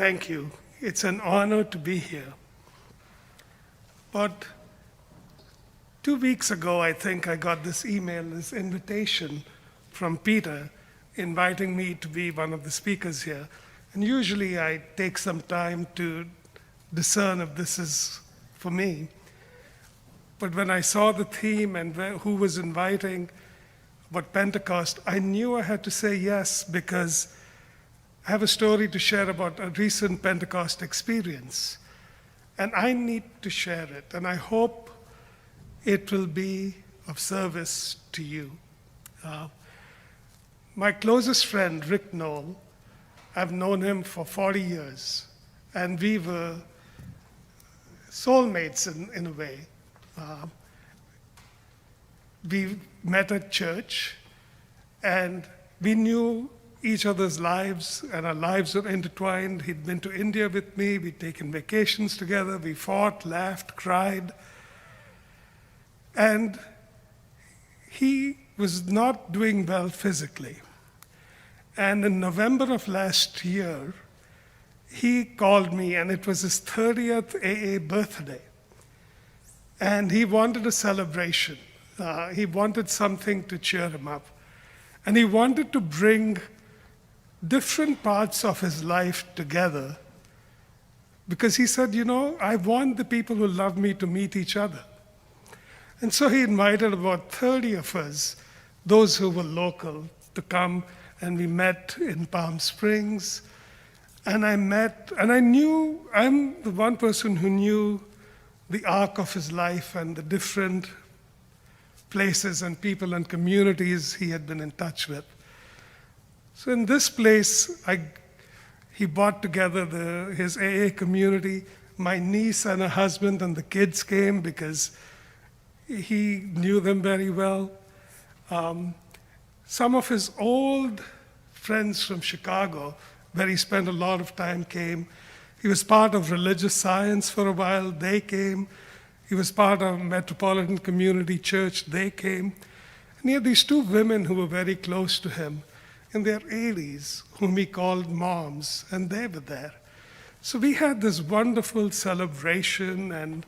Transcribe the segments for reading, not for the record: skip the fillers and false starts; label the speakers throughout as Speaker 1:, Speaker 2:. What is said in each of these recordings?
Speaker 1: Thank you. It's an honor to be here. But 2 weeks ago, I think I got this email, this invitation from Peter inviting me to be one of the speakers here. And usually I take some time to discern if this is for me. But when I saw the theme and who was inviting about Pentecost, I knew I had to say yes because I have a story to share about a recent Pentecost experience. And I need to share it, and I hope it will be of service to you. My closest friend, Rick Knoll, I've known him for 40 years, and we were soulmates in a way. We met at church, and we knew each other's lives, and our lives were intertwined. He'd been to India with me, we'd taken vacations together, we fought, laughed, cried. And he was not doing well physically. And in November of last year, he called me, and it was his 30th AA birthday. And he wanted a celebration. He wanted something to cheer him up. And he wanted to bring different parts of his life together because he said, I want the people who love me to meet each other. And so he invited about 30 of us, those who were local, to come, and we met in Palm Springs. And I knew, I'm the one person who knew the arc of his life and the different places and people and communities he had been in touch with. So in this place, he brought together his AA community. My niece and her husband and the kids came because he knew them very well. Some of his old friends from Chicago, where he spent a lot of time, came. He was part of religious science for a while. They came. He was part of Metropolitan Community Church. They came. And he had these two women who were very close to him in their 80s, whom he called moms, and they were there. So we had this wonderful celebration, and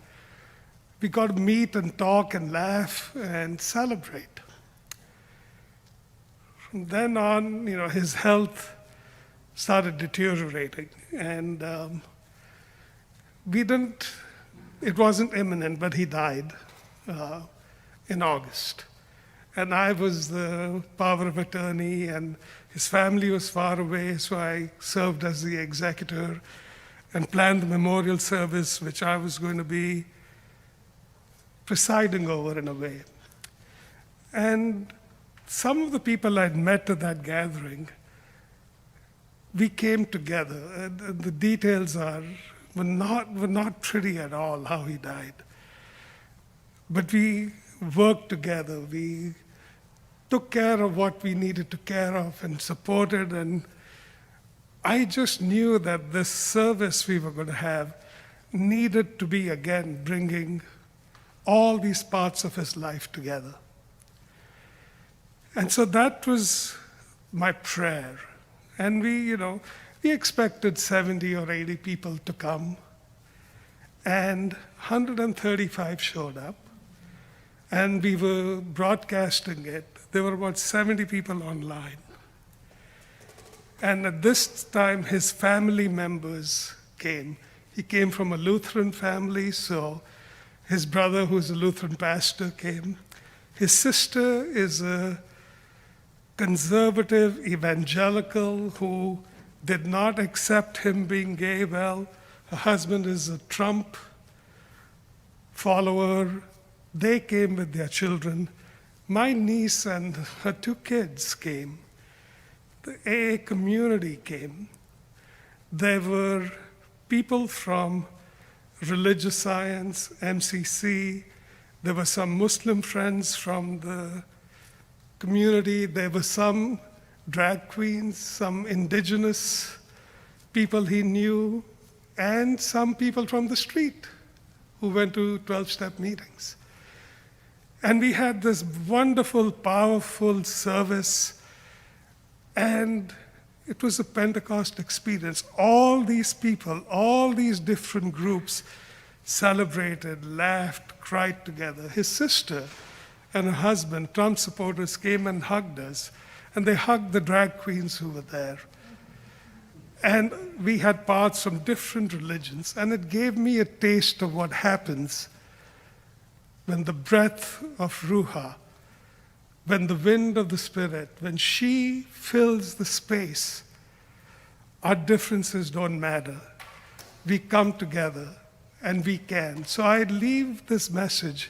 Speaker 1: we got to meet and talk and laugh and celebrate. From then on, his health started deteriorating, and it wasn't imminent, but he died in August. And I was the power of attorney, and his family was far away, so I served as the executor and planned the memorial service, which I was going to be presiding over in a way. And some of the people I'd met at that gathering, we came together. The details were not pretty at all, how he died. But we worked together. We took care of what we needed to care of and supported. And I just knew that this service we were going to have needed to be, again, bringing all these parts of his life together. And so that was my prayer. And we expected 70 or 80 people to come. And 135 showed up. And we were broadcasting it. There were about 70 people online. And at this time, his family members came. He came from a Lutheran family, so his brother, who's a Lutheran pastor, came. His sister is a conservative evangelical who did not accept him being gay well. Her husband is a Trump follower. They came with their children. My niece and her two kids came. The AA community came. There were people from religious science, MCC. There were some Muslim friends from the community. There were some drag queens, some indigenous people he knew, and some people from the street who went to 12-step meetings. And we had this wonderful, powerful service. And it was a Pentecost experience. All these people, all these different groups celebrated, laughed, cried together. His sister and her husband, Trump supporters, came and hugged us, and they hugged the drag queens who were there. And we had parts from different religions, and it gave me a taste of what happens when the breath of Ruha, when the wind of the Spirit, when she fills the space, our differences don't matter. We come together, and we can. So I leave this message.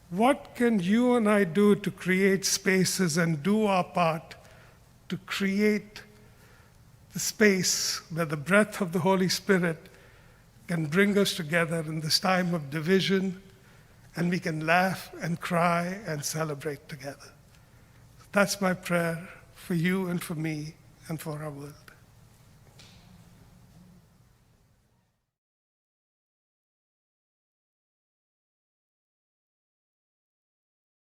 Speaker 1: What can you and I do to create spaces and do our part to create the space where the breath of the Holy Spirit can bring us together in this time of division, and we can laugh and cry and celebrate together? That's my prayer for you and for me and for our world.